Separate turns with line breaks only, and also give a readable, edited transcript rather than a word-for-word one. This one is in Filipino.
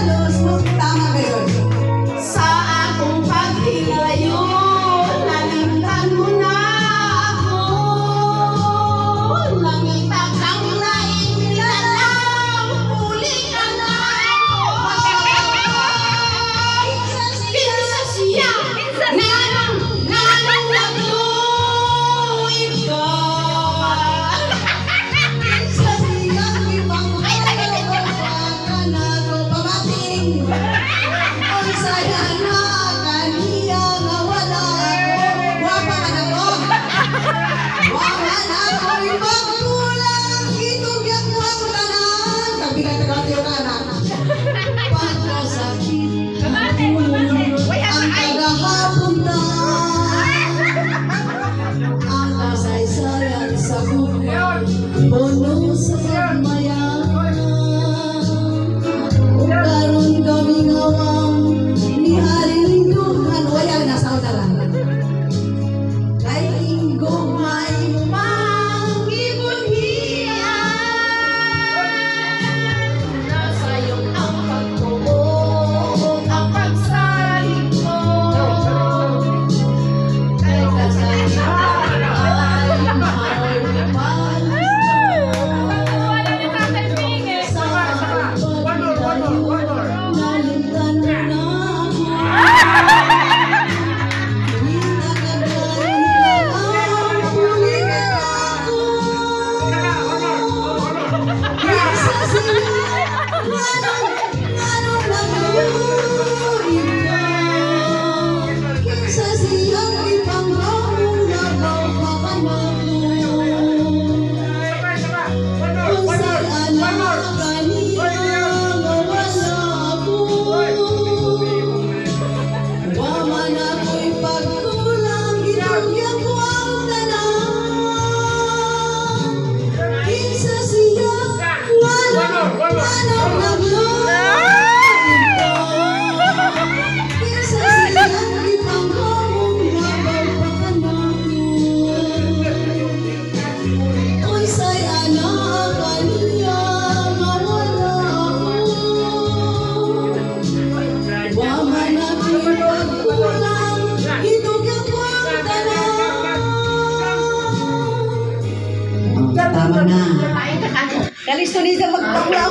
Tama kayo.
Sa akong paghilayo, nalimtan mo na ako. Nangita kang nainlalang, huli ka na. Kinsa siya, nanang nagluib ka.
Sa siyang ibang pamating. Ang saya na kaniya nga wala ako. Wapa ka na ko. Wala na ako'y magkulang. Itugyan mo ako tanan. Kabigat na kayo ka na. Pagkasakit ang kagahapon na. Ang kasaysayan sa buhay. Puno sa pagmayan. Karon kami ngawang ni Haring Duhan. Wala na sa utaran. Kay Ingo may mangibunhian.
Nasa'yo ang pagtuo, ang pagsalig mo. Kay kasalanan ay mahal
nalimtan mo na ako. Tama na. Kalisto niya magpakulaw.